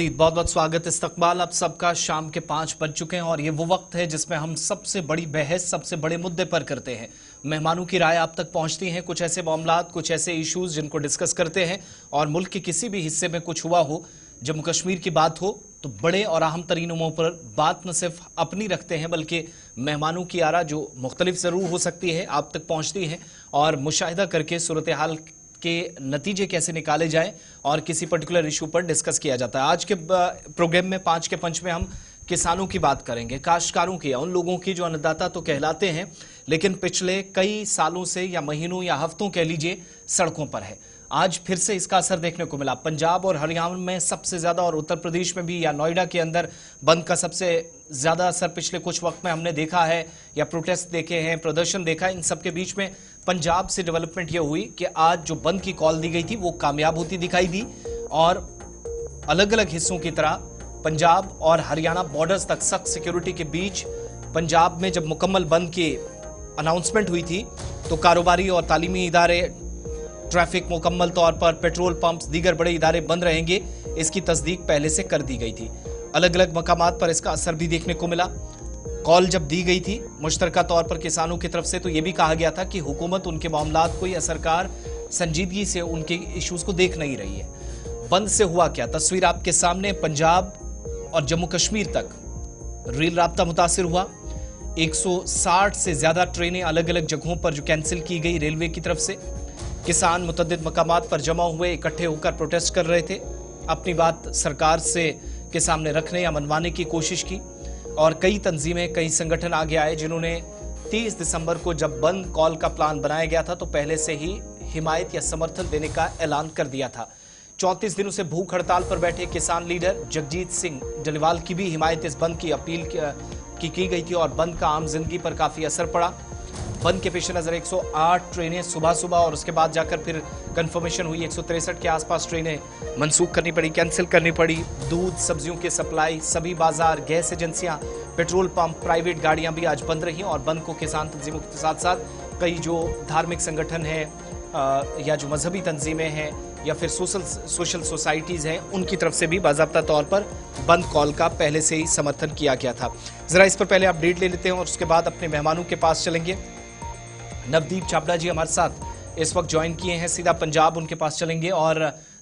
बहुत बहुत स्वागत। इस्तकबाल आप सबका। शाम के 5 बज चुके हैं और ये वो वक्त है जिसमें हम सबसे बड़ी बहस सबसे बड़े मुद्दे पर करते हैं। मेहमानों की राय आप तक पहुंचती हैं, कुछ ऐसे मामलात, कुछ ऐसे इश्यूज जिनको डिस्कस करते हैं। और मुल्क के किसी भी हिस्से में कुछ हुआ हो, जम्मू कश्मीर की बात हो, तो बड़े और अहम तरीन उमूर पर बात न सिर्फ अपनी रखते हैं बल्कि मेहमानों की आरा जो मुख्तलिफ ज़रूर हो सकती है आप तक पहुँचती है और मुशाहिदा करके सूरत हाल के नतीजे कैसे निकाले जाएं और किसी पर्टिकुलर इशू पर डिस्कस किया जाता है। आज के प्रोग्राम में 5 के पंच में हम किसानों की बात करेंगे, काश्तकारों की, उन लोगों की जो अन्नदाता तो कहलाते हैं लेकिन पिछले कई सालों से या महीनों या हफ्तों कह लीजिए सड़कों पर है। आज फिर से इसका असर देखने को मिला। पंजाब और हरियाणा में सबसे ज्यादा और उत्तर प्रदेश में भी या नोएडा के अंदर बंद का सबसे ज्यादा असर पिछले कुछ वक्त में हमने देखा है या प्रोटेस्ट देखे हैं, प्रदर्शन देखा है। इन सबके बीच में पंजाब से डेवलपमेंट यह हुई कि आज जो बंद की कॉल दी गई थी वो कामयाब होती दिखाई दी और अलग अलग हिस्सों की तरह पंजाब और हरियाणा बॉर्डर्स तक सख्त सिक्योरिटी के बीच पंजाब में जब मुकम्मल बंद की अनाउंसमेंट हुई थी तो कारोबारी और तालीमी इदारे, ट्रैफिक, मुकम्मल तौर पर पेट्रोल पंप्स, दीगर बड़े इदारे बंद रहेंगे, इसकी तस्दीक पहले से कर दी गई थी। अलग अलग मकामात पर इसका असर भी देखने को मिला। कॉल जब दी गई थी मुश्तरका तौर पर किसानों की तरफ से तो यह भी कहा गया था कि हुकूमत उनके मामलात को या सरकार संजीदगी से उनके इश्यूज को देख नहीं रही है। बंद से हुआ क्या, तस्वीर आपके सामने। पंजाब और जम्मू कश्मीर तक रेल राब्ता मुतासिर हुआ। 160 से ज्यादा ट्रेनें अलग अलग जगहों पर जो कैंसिल की गई रेलवे की तरफ से। किसान मुतअद्दिद मकामात पर जमा हुए, इकट्ठे होकर प्रोटेस्ट कर रहे थे, अपनी बात सरकार से के सामने रखने या मनवाने की कोशिश की। और कई तंजीमें, कई संगठन आगे आए जिन्होंने 30 दिसंबर को जब बंद कॉल का प्लान बनाया गया था तो पहले से ही हिमायत या समर्थन देने का ऐलान कर दिया था। 34 दिनों से भूख हड़ताल पर बैठे किसान लीडर जगजीत सिंह डलीवाल की भी हिमायत इस बंद की अपील की गई थी और बंद का आम जिंदगी पर काफी असर पड़ा। बंद के पेश नजर 108 ट्रेनें सुबह सुबह और उसके बाद जाकर फिर कंफर्मेशन हुई 163 के आसपास ट्रेनें मंसूख करनी पड़ी, कैंसिल करनी पड़ी। दूध, सब्जियों की सप्लाई, सभी बाजार, गैस एजेंसियां, पेट्रोल पंप, प्राइवेट गाड़ियां भी आज बंद रही और बंद को किसान तंजीमों के साथ साथ कई जो धार्मिक संगठन हैं या जो मजहबी तंजीमें हैं या फिर सोशल सोसाइटीज हैं उनकी तरफ से भी बाज़ाब्ता तौर पर बंद कॉल का पहले से ही समर्थन किया गया था। जरा इस पर पहले अपडेट ले लेते हैं और उसके बाद अपने मेहमानों के पास चलेंगे। नवदीप छाबड़ा जी हमारे साथ इस वक्त ज्वाइन किए हैं, सीधा पंजाब उनके पास चलेंगे और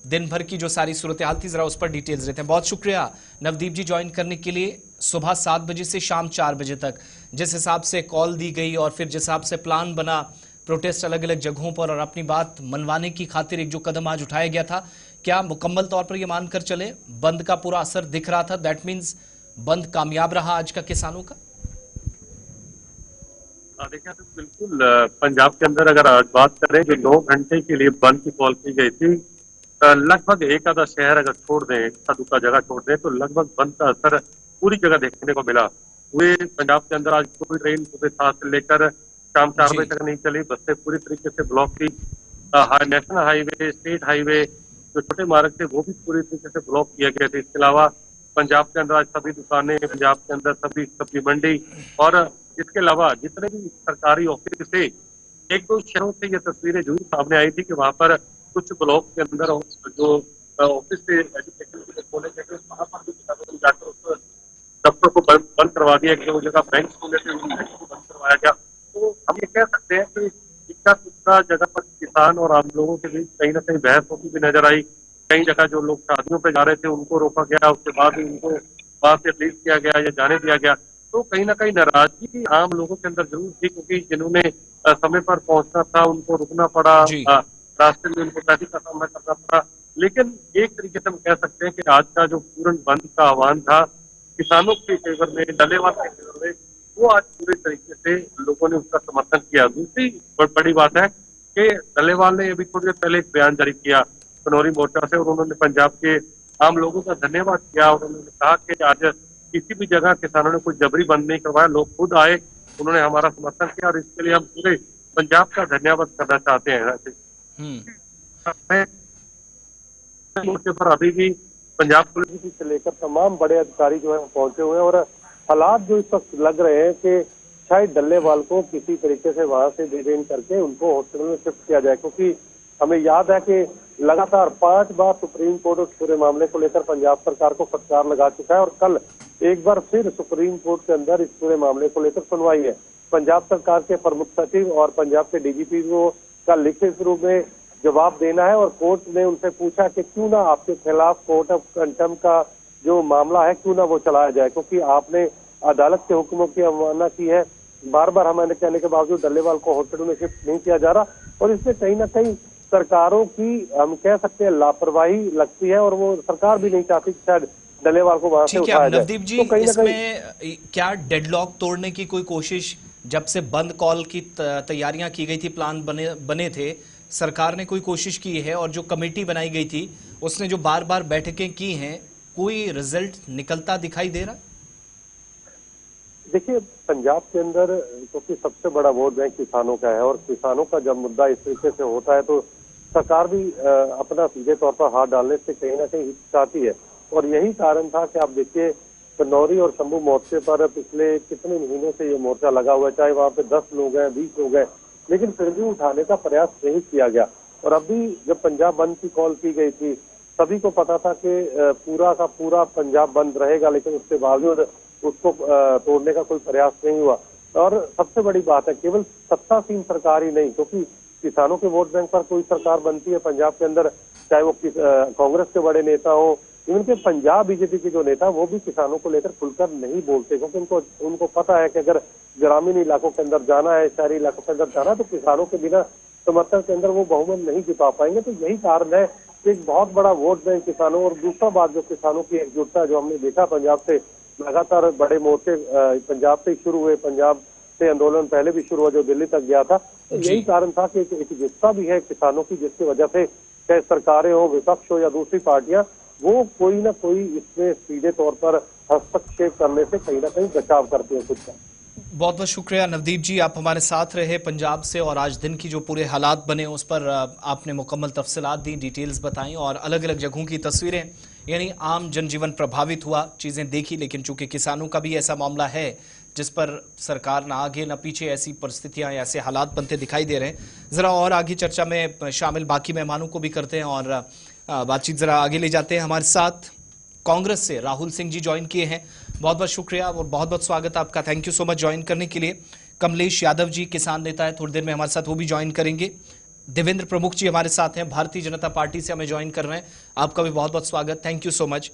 दिन भर की जो सारी सूरत हाल थी जरा उस पर डिटेल्स लेते हैं। बहुत शुक्रिया नवदीप जी ज्वाइन करने के लिए। सुबह 7 बजे से शाम 4 बजे तक जिस हिसाब से कॉल दी गई और फिर जिस हिसाब से प्लान बना, प्रोटेस्ट अलग अलग जगहों पर और अपनी बात मनवाने की खातिर एक जो कदम आज उठाया गया था, क्या मुकम्मल तौर पर यह मानकर चले बंद का पूरा असर दिख रहा था? दैट मीन्स बंद कामयाब रहा आज का किसानों का? देखिए तो बिल्कुल पंजाब के अंदर अगर आज बात करें जो 9 घंटे के लिए बंद की कॉल की गई थी, लगभग एक आधा शहर अगर छोड़ दें, इक्का दुक्का जगह छोड़ दें तो लगभग बंद का असर पूरी जगह देखने को मिला। पूरे पंजाब के अंदर आज कोई ट्रेन सुबह 7 से लेकर शाम 4 बजे तक नहीं चली। बसें पूरी तरीके से ब्लॉक थी। नेशनल हाईवे, स्टेट हाईवे, जो छोटे मार्ग थे वो भी पूरी तरीके से ब्लॉक किया गया था। इसके अलावा पंजाब के अंदर आज सभी दुकानें, पंजाब के अंदर सभी सब्जी मंडी और इसके अलावा जितने भी सरकारी ऑफिस थे, एक दो शहरों से ये तस्वीरें जरूर सामने आई थी कि वहां पर कुछ ब्लॉक के अंदर जो ऑफिस थे एजुकेशन के खोले गए थे वहां पर भी किसानों ने जाकर उस दफ्तर को बंद करवा दिया। जो जगह बैंक खोले थे उन बैंक को बंद करवाया गया। तो हम ये कह सकते हैं कि इक्का दुक्का जगह पर किसान और आम लोगों के बीच कहीं ना कहीं बहस होती भी नजर आई। कई जगह जो लोग शादियों पे जा रहे थे उनको रोका गया, उसके बाद उनको वहां से रिलीज किया गया या जाने दिया गया। तो कहीं ना कहीं नाराजगी भी आम लोगों के अंदर जरूर थी क्योंकि जिन्होंने समय पर पहुंचना था उनको रुकना पड़ा, रास्ते में उनको ट्रैफिक का सामना करना पड़ा। लेकिन एक तरीके से हम कह सकते हैं कि आज का जो पूर्ण बंद का आह्वान था किसानों के फेवर में, डलेवाल के फेवर में, वो आज पूरे तरीके से लोगों ने उसका समर्थन किया। दूसरी बड़ी बात है कि डलेवाल ने अभी थोड़ी देर पहले एक बयान जारी किया कनौरी मोर्चा से और उन्होंने पंजाब के आम लोगों का धन्यवाद किया और उन्होंने कहा कि आज किसी भी जगह किसानों ने कोई जबरी बंद नहीं करवाया, लोग खुद आए, उन्होंने हमारा समर्थन किया और इसके लिए हम पूरे पंजाब का धन्यवाद करना चाहते हैं। मोर्चे पर अभी भी पंजाब पुलिस से लेकर तमाम बड़े अधिकारी जो है पहुंचे हुए हैं और हालात जो इस वक्त लग रहे हैं कि शायद डल्लेवाल को किसी तरीके से वहां से डिटेन करके उनको हॉस्पिटल में शिफ्ट किया जाए, क्योंकि हमें याद है कि लगातार 5 बार सुप्रीम कोर्ट उस पूरे मामले को लेकर पंजाब सरकार को फटकार लगा चुका है और कल एक बार फिर सुप्रीम कोर्ट के अंदर इस पूरे मामले को लेकर सुनवाई है। पंजाब सरकार के प्रमुख सचिव और पंजाब के डीजीपी को का लिखित रूप में जवाब देना है और कोर्ट ने उनसे पूछा कि क्यों ना आपके खिलाफ कोर्ट ऑफ कंटेम्प्ट का जो मामला है क्यों ना वो चलाया जाए, क्योंकि आपने अदालत के हुक्मों की अवमानना की है। बार बार हमारे कहने के बावजूद डल्लेवाल को हॉस्पिटल में शिफ्ट नहीं किया जा रहा और इसमें कहीं ना कहीं सरकारों की हम कह सकते हैं लापरवाही लगती है और वो सरकार भी नहीं चाहती कि शायद डल्लेवाल को वहां से ठीक है। उठाया जाए। नवदीप जी, तो कहीं ना इसमें क्या डेडलॉक तोड़ने की कोई कोशिश, जब से बंद कॉल की तैयारियां की गई थी, प्लान बने थे, सरकार ने कोई कोशिश की है? और जो कमेटी बनाई गई थी उसने जो बार बार बैठकें की हैं, कोई रिजल्ट निकलता दिखाई दे रहा? देखिए, पंजाब के अंदर क्योंकि सबसे बड़ा वोट बैंक किसानों का है और किसानों का जब मुद्दा इस तरीके से होता है तो सरकार भी अपना सीधे तौर पर हाथ डालने से कहीं ना कहीं हिचकिचाती है। और यही कारण था कि आप देखिए कन्नौरी और शंभू मोर्चे पर पिछले कितने महीनों से ये मोर्चा लगा हुआ है, चाहे वहां पे 10 लोग हैं, 20 लोग हैं, लेकिन फिर भी उठाने का प्रयास नहीं किया गया। और अभी जब पंजाब बंद की कॉल की गई थी सभी को पता था कि पूरा का पूरा पंजाब बंद रहेगा, लेकिन उसके बावजूद उसको तोड़ने का कोई प्रयास नहीं हुआ। और सबसे बड़ी बात है, केवल सत्तासीन सरकार ही नहीं, क्योंकि किसानों के वोट बैंक पर कोई सरकार बनती है पंजाब के अंदर, चाहे वो कांग्रेस के बड़े नेता हो, इवन के पंजाब बीजेपी के जो नेता वो भी किसानों को लेकर खुलकर नहीं बोलते, क्योंकि उनको पता है कि अगर ग्रामीण इलाकों के अंदर जाना है, शहरी इलाकों के अंदर जाना है तो किसानों के बिना समर्थन के अंदर वो बहुमत नहीं जिता पाएंगे। तो यही कारण है कि एक बहुत बड़ा वोट बैंक किसानों। और दूसरा बात, जो किसानों की एकजुटता जो हमने देखा पंजाब से लगातार बड़े मोर्चे पंजाब से शुरू हुए, पंजाब से आंदोलन पहले भी शुरू हुआ जो दिल्ली तक गया था, तो यही कारण था कि एकजुटता भी है किसानों की, जिसकी वजह से चाहे सरकारें हो, विपक्ष हो या दूसरी पार्टियां, वो कोई ना कोई इसमें सीधे तौर पर हस्तक्षेप करने से कहीं ना कहीं बचाव करते हैं खुद का। बहुत बहुत शुक्रिया नवदीप जी, आप हमारे साथ रहे पंजाब से और आज दिन की जो पूरे हालात बने उस पर आपने मुकम्मल तफसीलात दी, डिटेल्स बताई और अलग अलग जगहों की तस्वीरें, यानी आम जनजीवन प्रभावित हुआ, चीज़ें देखी। लेकिन चूंकि किसानों का भी ऐसा मामला है जिस पर सरकार ना आगे ना पीछे, ऐसी परिस्थितियां, ऐसे हालात बनते दिखाई दे रहे हैं। ज़रा और आगे चर्चा में शामिल बाकी मेहमानों को भी करते हैं और बातचीत ज़रा आगे ले जाते हैं। हमारे साथ कांग्रेस से राहुल सिंह जी ज्वाइन किए हैं, बहुत बहुत शुक्रिया और बहुत बहुत स्वागत आपका, thank you so much join करने के लिए। कमलेश यादव जी किसान नेता है, थोड़ी देर में हमारे साथ वो भी ज्वाइन करेंगे। देवेंद्र प्रमुख जी हमारे साथ हैं, भारतीय जनता पार्टी से हमें ज्वाइन कर रहे हैं, आपका भी बहुत बहुत स्वागत, थैंक यू सो मच।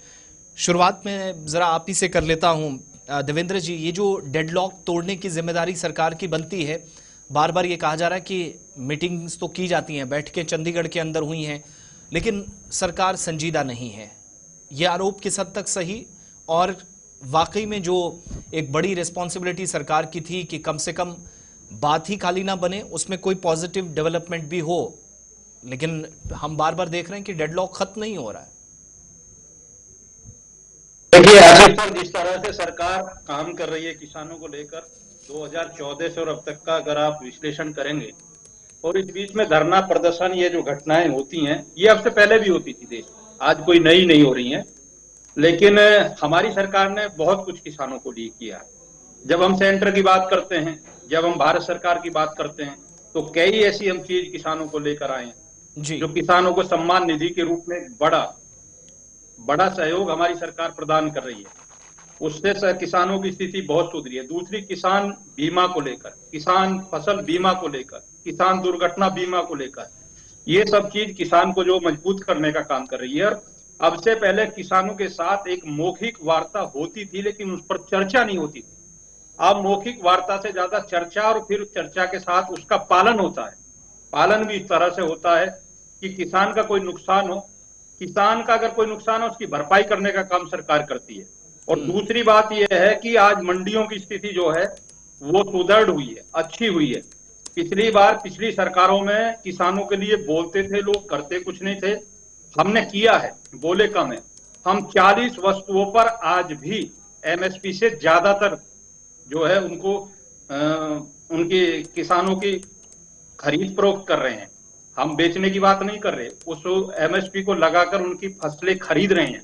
शुरुआत में ज़रा आप ही से कर लेता हूँ देवेंद्र जी, ये जो डेडलॉक तोड़ने की जिम्मेदारी सरकार की बनती है, बार बार ये कहा जा रहा है कि मीटिंग्स तो की जाती हैं, बैठकें चंडीगढ़ के अंदर हुई हैं, लेकिन सरकार संजीदा नहीं है, ये आरोप किस हद तक सही? और वाकई में जो एक बड़ी रिस्पॉन्सिबिलिटी सरकार की थी कि कम से कम बात ही खाली ना बने, उसमें कोई पॉजिटिव डेवलपमेंट भी हो, लेकिन हम बार बार देख रहे हैं कि डेडलॉक खत्म नहीं हो रहा है। देखिए, आखिर पर जिस तरह से सरकार काम कर रही है किसानों को लेकर 2014 से और अब तक का अगर आप विश्लेषण करेंगे, और इस बीच में धरना प्रदर्शन, ये जो घटनाएं होती हैं ये अब से पहले भी होती थी देश, आज कोई नई नहीं हो रही हैं, लेकिन हमारी सरकार ने बहुत कुछ किसानों को लिए किया। जब हम सेंटर की बात करते हैं, जब हम भारत सरकार की बात करते हैं, तो कई ऐसी हम चीज किसानों को लेकर आए हैं जो किसानों को सम्मान निधि के रूप में बड़ा सहयोग हमारी सरकार प्रदान कर रही है, उससे किसानों की स्थिति बहुत सुधरी है। दूसरी, किसान बीमा को लेकर, किसान फसल बीमा को लेकर, किसान दुर्घटना बीमा को लेकर, ये सब चीज किसान को जो मजबूत करने का काम कर रही है। और अब से पहले किसानों के साथ एक मौखिक वार्ता होती थी, लेकिन उस पर चर्चा नहीं होती थी। अब मौखिक वार्ता से ज्यादा चर्चा, और फिर चर्चा के साथ उसका पालन होता है। पालन भी इस तरह से होता है कि किसान का कोई नुकसान हो, किसान का अगर कोई नुकसान हो, उसकी भरपाई करने का काम सरकार करती है। और दूसरी बात यह है कि आज मंडियों की स्थिति जो है वो सुदृढ़ हुई है, अच्छी हुई है। पिछली सरकारों में किसानों के लिए बोलते थे लोग, करते कुछ नहीं थे। हमने किया है, बोले कम है। हम 40 वस्तुओं पर आज भी एमएसपी से ज्यादातर जो है उनको उनकी किसानों की खरीद फरोख्त कर रहे हैं। हम बेचने की बात नहीं कर रहे, उस एमएसपी को लगाकर उनकी फसलें खरीद रहे हैं।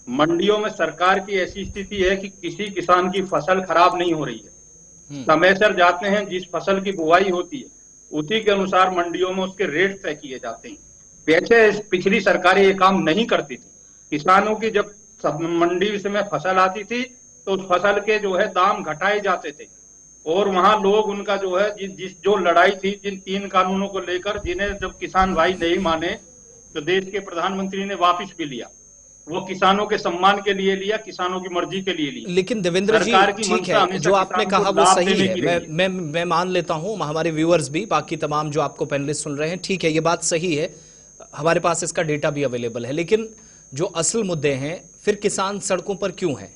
मंडियों में सरकार की ऐसी स्थिति है कि किसी किसान की फसल खराब नहीं हो रही है। समय सर जाते हैं, जिस फसल की बुआई होती है उसी के अनुसार मंडियों में उसके रेट तय किए जाते हैं। वैसे पिछली सरकारें ये काम नहीं करती थी। किसानों की जब मंडी में फसल आती थी तो उस फसल के जो है दाम घटाए जाते थे, और वहां लोग उनका जो है जो लड़ाई थी जिन 3 कानूनों को लेकर, जिन्हें जब किसान भाई नहीं माने तो देश के प्रधानमंत्री ने वापस भी लिया। वो किसानों के सम्मान के लिए लिया, किसानों की मर्जी के लिए लिया। लेकिन देवेंद्र जी, सरकार की ठीक मंशा है, हमेशा जो आपने किसानों कहा को वो लाभ सही देने है, की रही है। मैं मान लेता हूं, हमारे व्यूअर्स भी, बाकी तमाम जो आपको पैनलिस्ट सुन रहे हैं, ठीक है, ये बात सही है, हमारे पास इसका डेटा भी अवेलेबल है। लेकिन जो असल मुद्दे हैं, फिर किसान सड़कों पर क्यों हैं?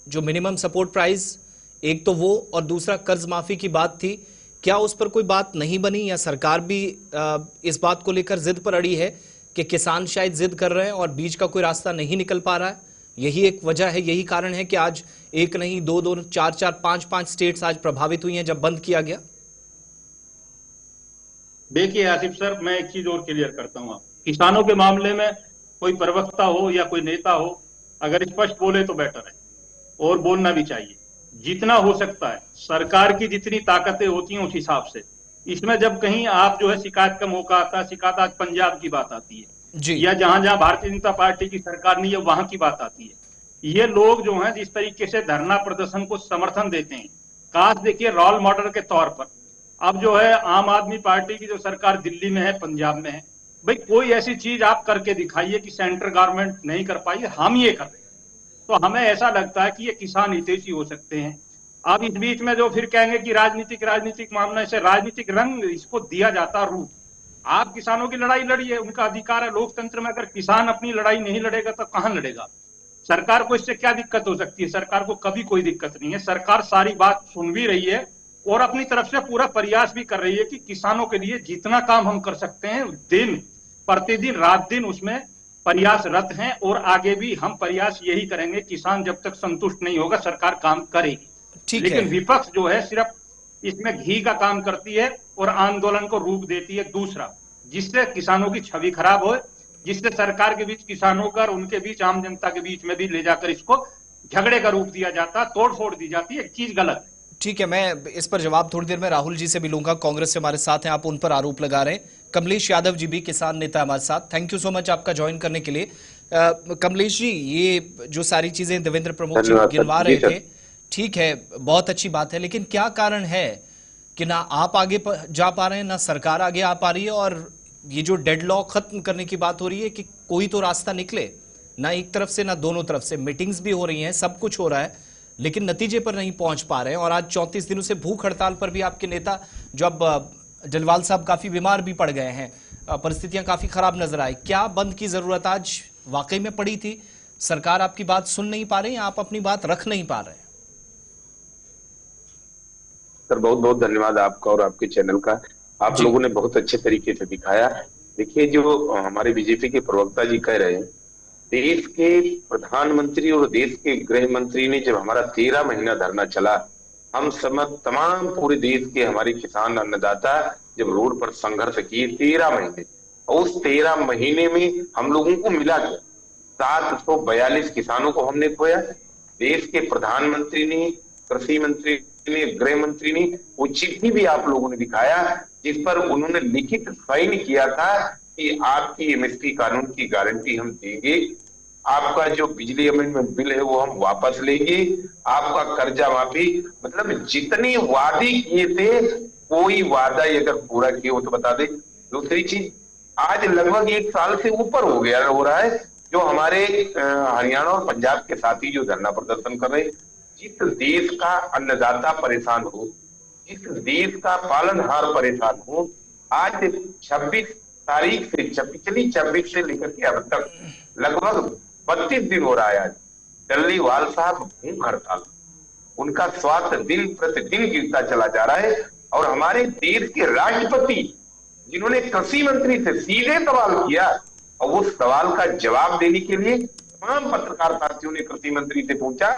जो मिनिमम सपोर्ट प्राइस, एक तो वो, और दूसरा कर्ज माफी की बात थी, क्या उस पर कोई बात नहीं बनी, या सरकार भी इस बात को लेकर जिद पर अड़ी है कि किसान शायद जिद कर रहे हैं और बीच का कोई रास्ता नहीं निकल पा रहा है? यही एक वजह है, यही कारण है कि आज एक नहीं, 2-2, 4-4, 5-5 स्टेट्स आज प्रभावित हुई हैं जब बंद किया गया। देखिए आसिफ सर, मैं एक चीज और क्लियर करता हूँ। किसानों के मामले में कोई प्रवक्ता हो या कोई नेता हो, अगर स्पष्ट बोले तो बेटर है, और बोलना भी चाहिए जितना हो सकता है। सरकार की जितनी ताकतें होती हैं उस हिसाब से। इसमें जब कहीं आप जो है शिकायत का मौका आता है, शिकायत आज पंजाब की बात आती है जी, या जहां जहां भारतीय जनता पार्टी की सरकार नहीं है वहां की बात आती है। ये लोग जो हैं जिस तरीके से धरना प्रदर्शन को समर्थन देते हैं, काश देखिए रोल मॉडल के तौर पर अब जो है आम आदमी पार्टी की जो सरकार दिल्ली में है, पंजाब में है, भाई कोई ऐसी चीज आप करके दिखाइए कि सेंट्रल गवर्नमेंट नहीं कर पाई, हम ये कर रहे हैं। तो हमें ऐसा लगता है कि ये किसान हितैषी हो सकते हैं। अब इस बीच में जो फिर कहेंगे कि राजनीतिक मामला, इसे राजनीतिक रंग इसको दिया जाता रूप। आप किसानों की लड़ाई लड़िए, उनका अधिकार है लोकतंत्र में। अगर किसान अपनी लड़ाई नहीं लड़ेगा तो कहां लड़ेगा? सरकार को इससे क्या दिक्कत हो सकती है? सरकार को कभी कोई दिक्कत नहीं है। सरकार सारी बात सुन भी रही है और अपनी तरफ से पूरा प्रयास भी कर रही है कि किसानों के लिए जितना काम हम कर सकते हैं, दिन प्रतिदिन रात दिन उसमें प्रयासरत हैं, और आगे भी हम प्रयास यही करेंगे। किसान जब तक संतुष्ट नहीं होगा सरकार काम करेगी। ठीक लेकिन है। विपक्ष जो है सिर्फ इसमें घी का काम करती है और आंदोलन को रूप देती है दूसरा, जिससे किसानों की छवि खराब हो, जिससे सरकार के बीच किसानों का और उनके बीच आम जनता के बीच में भी ले जाकर इसको झगड़े का रूप दिया जाता, तोड़ फोड़ दी जाती है। चीज गलत है। ठीक है, मैं इस पर जवाब थोड़ी देर में राहुल जी से भी लूंगा, कांग्रेस से हमारे साथ हैं, आप उन पर आरोप लगा रहे हैं। कमलेश यादव जी भी किसान नेता हमारे साथ, थैंक यू सो मच आपका ज्वाइन करने के लिए। कमलेश जी, ये जो सारी चीजें देवेंद्र प्रमुख जी गिनवा रहे थे, ठीक है, बहुत अच्छी बात है, लेकिन क्या कारण है कि ना आप आगे जा पा रहे हैं, ना सरकार आगे आ पा रही है, और ये जो डेडलॉक खत्म करने की बात हो रही है कि कोई तो रास्ता निकले, ना एक तरफ से ना दोनों तरफ से। मीटिंग्स भी हो रही हैं, सब कुछ हो रहा है, लेकिन नतीजे पर नहीं पहुंच पा रहे हैं। और आज 34 दिनों से भूख हड़ताल पर भी आपके नेता, जो अब जलवाल साहब काफी बीमार भी पड़ गए हैं, परिस्थितियां काफी खराब नजर आई। क्या बंद की जरूरत आज वाकई में पड़ी थी? सरकार आपकी बात सुन नहीं पा रही, आप अपनी बात रख नहीं पा रहे? सर बहुत बहुत धन्यवाद आपका और आपके चैनल का। आप लोगों ने बहुत अच्छे तरीके से दिखाया। देखिए, जो हमारे बीजेपी के प्रवक्ता जी कह रहे हैं, देश के प्रधानमंत्री और देश के गृह मंत्री ने जब हमारा 13 महीना धरना चला, हम तमाम पूरे देश के हमारे किसान अन्नदाता जब रोड पर संघर्ष किए 13 महीने, और उस 13 महीने में हम लोगों को मिला क्या? 742 किसानों को हमने खोया। देश के प्रधानमंत्री ने, कृषि मंत्री ने, गृह मंत्री ने वो चिट्ठी भी आप लोगों ने दिखाया, जिस पर उन्होंने लिखित साइन किया था कि आपकी एमएसपी कानून की गारंटी हम देंगे, आपका जो बिजली अमेंडमेंट बिल है वो हम वापस लेंगे, आपका कर्जा माफी, मतलब जितने वादे किए थे कोई वादा अगर पूरा किया हो तो बता दे। दूसरी चीज, आज लगभग 1 साल से ऊपर हो रहा है जो हमारे हरियाणा और पंजाब के साथी जो धरना प्रदर्शन कर रहे हैं। जिस देश का अन्नदाता परेशान हो, जिस देश का पालनहार परेशान हो, आज 26 तारीख से, पिछली 26 से लेकर के अब तक लगभग 32 दिन हो रहा है। आज डल्लीवाल साहब भूख हड़ताल, उनका स्वास्थ्य दिन प्रतिदिन गिरता चला जा रहा है। और हमारे देश के राष्ट्रपति, जिन्होंने कृषि मंत्री से सीधे सवाल किया, और वो सवाल का जवाब देने के लिए तमाम पत्रकार साथियों ने कृषि मंत्री से पूछा,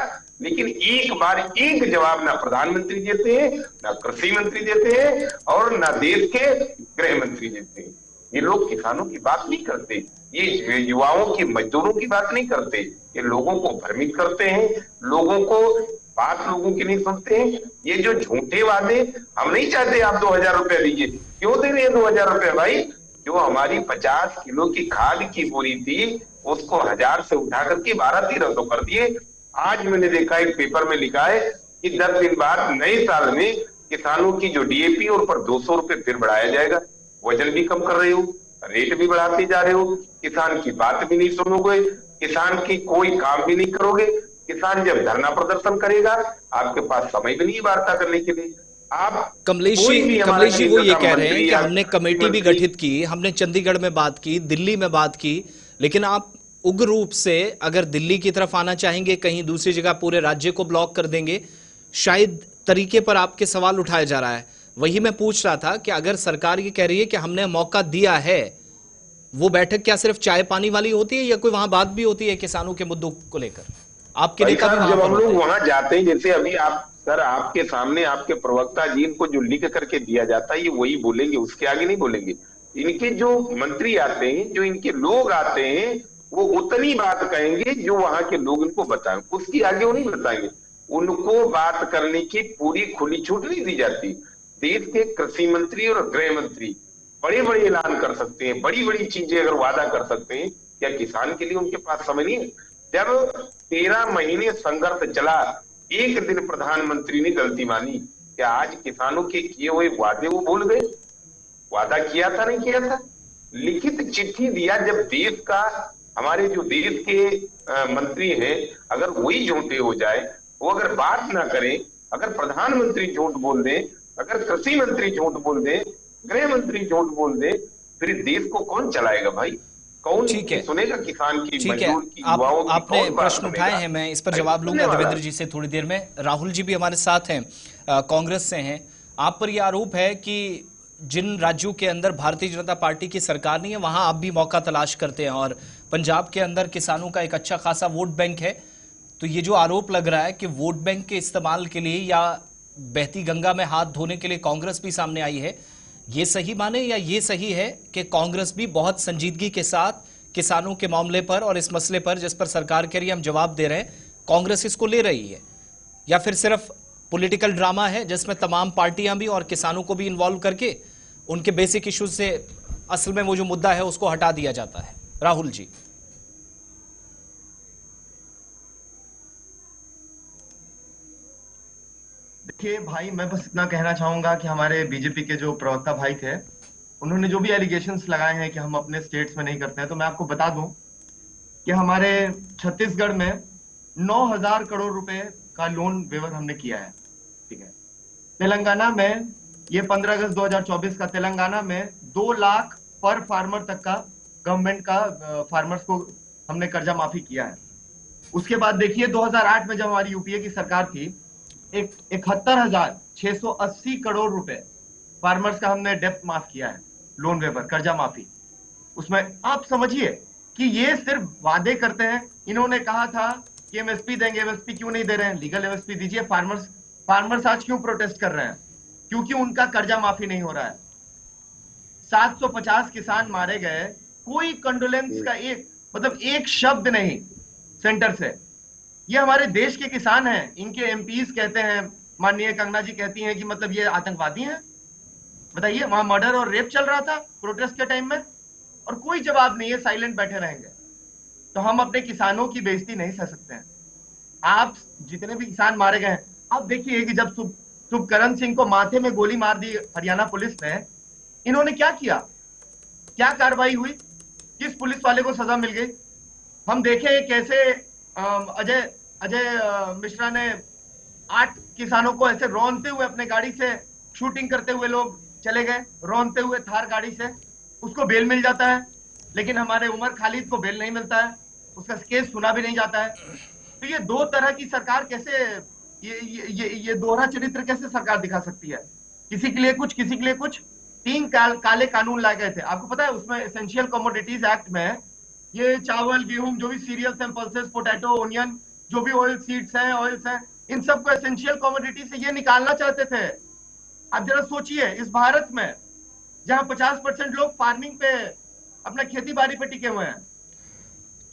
लेकिन एक बार एक जवाब ना प्रधानमंत्री देते हैं, ना कृषि मंत्री देते हैं, और ना देश के गृह मंत्री देते हैं। ये लोग किसानों की बात नहीं करते, ये युवाओं की, मजदूरों की बात नहीं करते, ये लोगों को भ्रमित करते हैं, लोगों को बात लोगों की नहीं सुनते हैं। ये जो झूठे वादे, हम नहीं चाहते आप 2000 रुपया दीजिए, क्यों दे रहे हैं 2000 रुपया भाई? जो हमारी 50 किलो की खाद की बोरी थी उसको 1000 से उठा करके 12-1300 कर दिए। आज मैंने देखा एक पेपर में लिखा है कि 10 दिन बाद नए साल में किसानों की जो डीएपी और पर 200 रुपए फिर बढ़ाया जाएगा। वजन भी कम कर रहे हो, रेट भी बढ़ाते जा रहे हो, किसान की बात भी नहीं सुनोगे, किसान की कोई काम भी नहीं करोगे। किसान जब धरना प्रदर्शन करेगा आपके पास समय भी नहीं वार्ता करने के लिए। आप कोई भी हमारा कमलेश जी वो केंद्र ये का कह रहे हैं मंत्री कि या हमने कृषि कमेटी भी मंत्री गठित की, हमने चंडीगढ़ में बात की, दिल्ली में बात की, लेकिन आप उग्र रूप से अगर दिल्ली की तरफ आना चाहेंगे, कहीं दूसरी जगह पूरे राज्य को ब्लॉक कर देंगे, शायद तरीके पर आपके सवाल उठाया जा रहा है। वही मैं पूछ रहा था कि अगर सरकार ये कह रही है कि हमने मौका दिया है, वो बैठक क्या सिर्फ चाय पानी वाली होती है या कोई वहां बात भी होती है किसानों के मुद्दों को लेकर? आपके भाई नेता भी साहब वहां जब पर हम होते लोग हैं। वहां जाते हैं, जैसे अभी आप सर आपके सामने आपके प्रवक्ता जी इनको जो लिख करके दिया जाता है ये वही बोलेंगे, उसके आगे नहीं बोलेंगे। इनके जो मंत्री आते हैं, जो इनके लोग आते हैं, वो उतनी बात कहेंगे जो वहां के लोग इनको बताएं, उसकी आगे वो नहीं बताएंगे। उनको बात करने की पूरी खुली छूट नहीं दी जाती। देश के कृषि मंत्री और गृह मंत्री बड़े बड़े ऐलान कर सकते हैं, बड़ी बड़ी चीजें अगर वादा कर सकते हैं, क्या किसान के लिए उनके पास समय नहीं है? जब 13 महीने संघर्ष चला, एक दिन प्रधानमंत्री ने गलती मानी, क्या आज किसानों के किए हुए वादे वो भूल गए? वादा किया था नहीं किया था, लिखित चिट्ठी दिया। जब देश का हमारे जो देश के मंत्री हैं अगर वही झूठे हो जाए, वो अगर बात ना करें, अगर प्रधानमंत्री झूठ बोल दें, अगर कृषि मंत्री झूठ बोल दें, गृह मंत्री झूठ बोल दें, फिर देश को कौन चलाएगा भाई? कौन ठीक है, सुनेगा? किसान की, ठीक है। मजदूर की, युवाओं की आपने कौन बात प्रश्न उठाए सुनेगा? हैं, मैं इस पर भाई जवाब सुनने लूंगा वाला देवेंद्र जी से थोड़ी देर में। राहुल जी भी हमारे साथ हैं, कांग्रेस से हैं। आप पर यह आरोप है कि जिन राज्यों के अंदर भारतीय जनता पार्टी की सरकार नहीं है वहां आप भी मौका तलाश करते हैं, और पंजाब के अंदर किसानों का एक अच्छा खासा वोट बैंक है। तो ये जो आरोप लग रहा है कि वोट बैंक के इस्तेमाल के लिए या बहती गंगा में हाथ धोने के लिए कांग्रेस भी सामने आई है, ये सही माने या ये सही है कि कांग्रेस भी बहुत संजीदगी के साथ किसानों के मामले पर और इस मसले पर जिस पर सरकार कह रही है हम जवाब दे रहे हैं, कांग्रेस इसको ले रही है, या फिर सिर्फ पॉलिटिकल ड्रामा है जिसमें तमाम पार्टियां भी और किसानों को भी इन्वॉल्व करके उनके बेसिक इश्यूज से असल में वो जो मुद्दा है उसको हटा दिया जाता है? राहुल जी। देखिए भाई, मैं बस इतना कहना चाहूंगा कि हमारे बीजेपी के जो प्रवक्ता भाई थे, उन्होंने जो भी एलिगेशंस लगाए हैं कि हम अपने स्टेट्स में नहीं करते हैं, तो मैं आपको बता दूं कि हमारे छत्तीसगढ़ में 9,000 करोड़ रुपए का लोन वेवर हमने किया है। ठीक है, तेलंगाना में ये 15 अगस्त 2024 का तेलंगाना में 2 लाख पर फार्मर तक का गवर्नमेंट का फार्मर्स को हमने कर्जा माफी किया है। उसके बाद देखिए 2008 में जब हमारी यूपीए की सरकार थी, 71,680 करोड़ रुपए फार्मर्स का हमने डेप्थ माफ किया है, लोन वेवर, कर्जा माफी। उसमें आप समझिए कि ये सिर्फ वादे करते हैं। इन्होंने कहा था कि एमएसपी देंगे, एमएसपी क्यों नहीं दे रहे हैं? लीगल एमएसपी दीजिए। फार्मर्स आज क्यों प्रोटेस्ट कर रहे हैं? क्योंकि उनका कर्जा माफी नहीं हो रहा है। 750 किसान मारे गए, कोई कंडोलेंस का एक शब्द नहीं सेंटर से। ये हमारे देश के किसान हैं, इनके एमपीज कहते हैं, माननीय कंगना जी कहती हैं कि मतलब ये आतंकवादी हैं। बताइए, वहां मर्डर और रेप चल रहा था प्रोटेस्ट के टाइम में और कोई जवाब नहीं है, साइलेंट बैठे रहेंगे। तो हम अपने किसानों की बेइज्जती नहीं सह सकते हैं। आप जितने भी किसान मारे गए हैं, आप देखिए कि जब शुभकरण सिंह को माथे में गोली मार दी हरियाणा पुलिस ने, इन्होंने क्या किया? क्या कार्रवाई हुई? किस पुलिस वाले को सजा मिल गई? हम देखे कैसे अजय मिश्रा ने 8 किसानों को ऐसे रौंदते हुए अपने गाड़ी से शूटिंग करते हुए लोग चले गए, रौंदते हुए थार गाड़ी से। उसको बेल मिल जाता है, लेकिन हमारे उमर खालिद को बेल नहीं मिलता है, उसका केस सुना भी नहीं जाता है। तो ये दो तरह की सरकार कैसे, ये दोहरा चरित्र कैसे सरकार दिखा सकती है? किसी के लिए कुछ, किसी के लिए कुछ। 3 काले कानून लाए गए थे, आपको पता है। उसमें एसेंशियल कमोडिटीज एक्ट में ये चावल, गेहूं, जो भी cereals and pulses, potato, onion, जो भी ऑयल सीड्स हैं, ऑयल्स हैं, इन सबको एसेंशियल कमोडिटी से ये निकालना चाहते थे। आप जरा सोचिए, इस भारत में जहां 50% लोग फार्मिंग पे, अपना खेती बाड़ी पे टिके हुए हैं।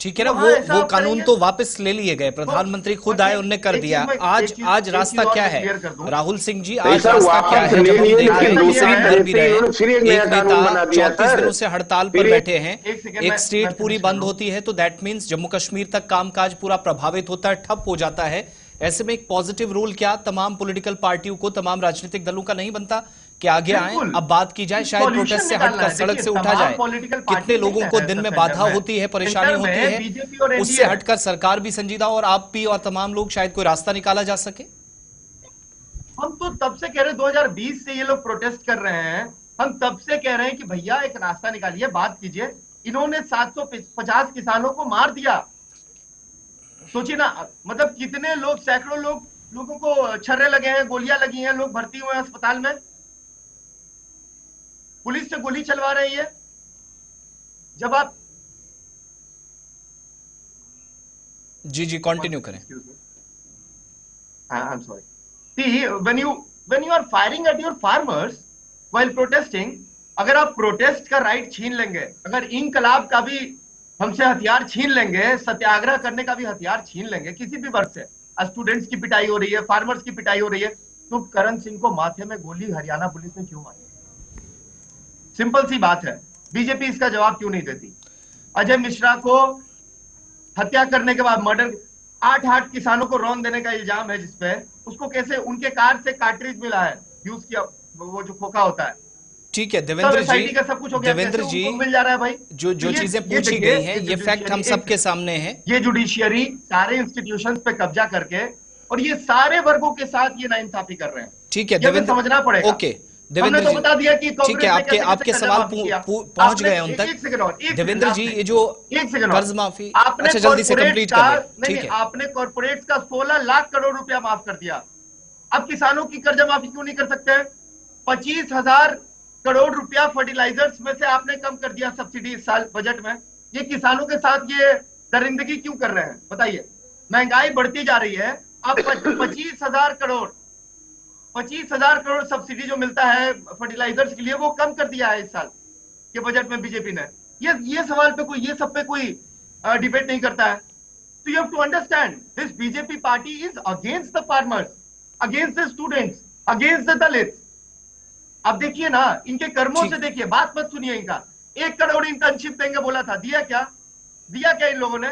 ठीक है ना, वहाँ ऐसा वो आप कानून करेंगे? तो वापस ले लिए गए, प्रधानमंत्री खुद आए, उनने कर एक दिया। चीज मैं- आज एक चीज- आज एक रास्ता चीज और क्या मैं है clear कर दूं। राहुल सिंह जी, नहीं आज सर, रास्ता क्या वापस है? ले जब हम लिए, देख रहे लेकिन हैं दूसरी अंदर तरह भी से रहे, इन्होंने फिर एक नया एक कानून नेता बना दिया 34 सर। दिनों से हड़ताल फिर पर बैठे हैं, एक सेकंड एक मैं स्टेट finish पूरी कर बंद लूं। होती है तो दैट मीन्स जम्मू कश्मीर तक कामकाज पूरा प्रभावित होता है, ठप हो जाता है। ऐसे में एक पॉजिटिव रोल क्या तमाम पॉलिटिकल पार्टियों को, तमाम राजनीतिक दलों का नहीं बनता कि आगे आए, बिल्कुल। अब बात की जाए, शायद Solution प्रोटेस्ट से निकालना हटकर है। सड़क देखिए, से उठा तमाम जाए। political party कितने लोगों नहीं को है दिन में सेंटर बाधा में। होती है, परेशानी सेंटर में होती है, बीजेपी और उससे NDA हटकर सरकार भी संजीदा और आप भी और तमाम लोग शायद कोई रास्ता निकाला जा सके। हम तो तब से कह रहे हैं, 2020 से ये लोग प्रोटेस्ट कर रहे हैं, हम तब से कह रहे हैं कि भैया एक रास्ता निकालिए, बात कीजिए। इन्होंने 750 किसानों को मार दिया। सोचिए ना, मतलब कितने लोग, सैकड़ों लोगों को छर्रे लगे हैं, गोलियां लगी हैं, लोग भर्ती हुए हैं अस्पताल में, पुलिस से गोली चलवा रही है। जब आप जी कंटिन्यू करें। I'm sorry. See, when you are firing at your farmers while protesting, अगर आप प्रोटेस्ट का राइट छीन लेंगे, अगर इनकलाब का भी हमसे हथियार छीन लेंगे, सत्याग्रह करने का भी हथियार छीन लेंगे किसी भी वर्ग से, स्टूडेंट्स की पिटाई हो रही है, फार्मर्स की पिटाई हो रही है, तो करण सिंह को माथे में गोली हरियाणा पुलिस ने क्यों मारी? सिंपल सी बात है, बीजेपी इसका जवाब क्यों नहीं देती? अजय मिश्रा को हत्या करने के बाद मर्डर, 8 किसानों को रौन देने का इल्जाम है जिसपे, उसको कैसे उनके कार से कार्ट्रिज मिला है, यूज किया, वो जो खोखा होता है। ठीक है देवेंद्र जी, का सब कुछ हो गया, देवेंद्र कैसे जी, उनको मिल जा रहा है भाई? जो तो चीजें ये पूछी देखिए, गई हैं, ये फैक्ट हम सबके सामने है। ये जुडिशियरी सारे इंस्टीट्यूशंस पे कब्जा करके और ये सारे वर्गों के साथ ये नाइंसाफी कर रहे हैं। ठीक है ये हमें देवेंद्र, समझना पड़ेगा। ओके हमने देवेंद्र तो जी, बता दिया कि ठीक है, आपके सवाल पहुंच गए उन तक। देवेंद्र जी, ये जो कर्ज माफी, अच्छा जल्दी से कंप्लीट कर लें। ठीक है, आपने कॉर्पोरेट का 16 लाख करोड़ रुपया माफ कर दिया, अब किसानों की कर्ज माफी क्यों नहीं कर सकते? 25,000 करोड़ रुपया फर्टिलाइजर्स में से आपने कम कर दिया सब्सिडी इस साल बजट में। ये किसानों के साथ ये दरिंदगी क्यों कर रहे हैं बताइए? महंगाई बढ़ती जा रही है, अब 25,000 करोड़ सब्सिडी जो मिलता है फर्टिलाइजर्स के लिए वो कम कर दिया है इस साल के बजट में बीजेपी ने। ये सवाल पे कोई, ये सब पे कोई डिबेट नहीं करता है। तो you have to understand this BJP party is against the farmers, against the students, against the Dalits. अब देखिए ना, इनके कर्मों से देखिए, बात मत सुनिए इनका। 1 करोड़ इंटर्नशिप देंगे बोला था, दिया क्या इन लोगों ने?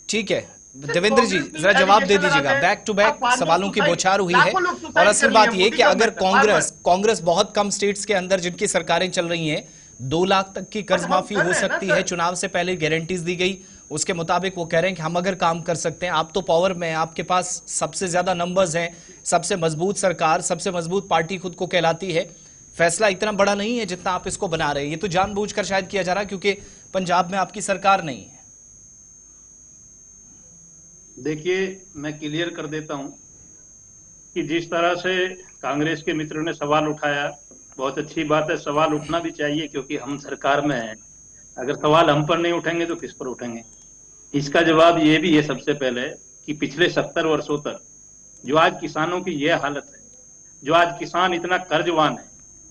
ठीक है देवेंद्र जी, जरा जवाब दे दीजिएगा। बैक टू बैक सवालों की बौछार हुई है, और असल बात यह कि अगर कांग्रेस बहुत कम स्टेट्स के अंदर जिनकी सरकारें चल रही हैं, 2 लाख तक की कर्ज माफी हो सकती है, चुनाव से पहले गारंटीज दी गई, उसके मुताबिक वो कह रहे हैं कि हम अगर काम कर सकते हैं। आप तो पावर में हैं, आपके पास सबसे ज्यादा नंबर्स हैं, सबसे मजबूत सरकार, सबसे मजबूत पार्टी खुद को कहलाती है। फैसला इतना बड़ा नहीं है जितना आप इसको बना रहे हैं, ये तो जानबूझकर शायद किया जा रहा है क्योंकि पंजाब में आपकी सरकार नहीं है। देखिए, मैं क्लियर कर देता हूं कि जिस तरह से कांग्रेस के मित्रों ने सवाल उठाया, बहुत अच्छी बात है, सवाल उठना भी चाहिए क्योंकि हम सरकार में हैं। अगर सवाल हम पर नहीं उठेंगे तो किस पर उठेंगे? इसका जवाब ये भी है सबसे पहले कि पिछले 70 वर्षों तक जो आज किसानों की यह हालत है, जो आज किसान इतना कर्जवान है,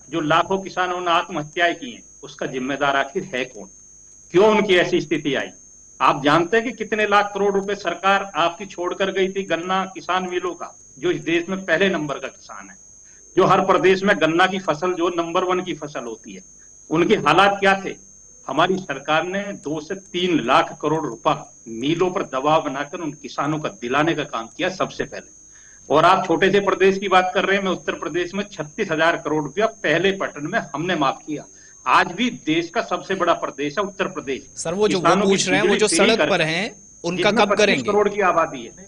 जो लाखों किसानों ने आत्महत्याएं की हैं, उसका जिम्मेदार आखिर है कौन? क्यों उनकी ऐसी स्थिति आई? आप जानते हैं कि कितने लाख करोड़ रुपए सरकार आपकी छोड़कर गई थी गन्ना किसान मिलों का, जो इस देश में पहले नंबर का किसान है, जो हर प्रदेश में गन्ना की फसल जो नंबर 1 की फसल होती है, उनके हालात क्या थे? हमारी सरकार ने 2 से 3 लाख करोड़ रुपया मिलों पर दबाव बनाकर उन किसानों का दिलाने का काम किया सबसे पहले। और आप छोटे से प्रदेश की बात कर रहे हैं, मैं उत्तर प्रदेश में 36,000 करोड़ रुपया पहले पैटर्न में हमने माफ किया। आज भी देश का सबसे बड़ा प्रदेश है उत्तर प्रदेश। सर वो जो वो पूछ रहे हैं, वो जो सड़क पर हैं, उनका कब करेंगे? 25 करोड़ की आबादी है,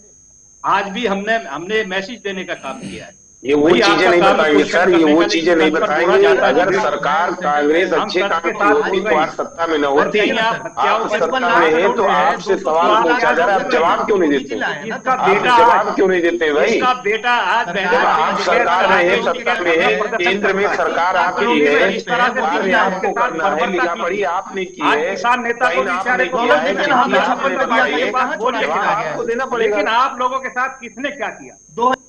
आज भी हमने मैसेज देने का काम किया है। ये वो चीजें नहीं बताएंगे सर, ये वो चीजें नहीं बताएंगे। अगर सरकार कांग्रेस अच्छे काम की होती तो आज सत्ता में न होती। आप सत्ता में हैं तो आपसे सवाल पूछा जा रहा है, आप जवाब क्यों नहीं देते? आप जवाब क्यों नहीं देते भाई? इसका बेटा आज आप सरकार में है, सत्ता में है, केंद्र में सरकार आपकी है, इस तरह से कार्य आपको करना है, लिखा पढ़ी आपने की है, किसान नेता को आपने किया है, जवाब आपको देना पड़ेगा। लेकिन आप लोगों के साथ किसने क्या किया?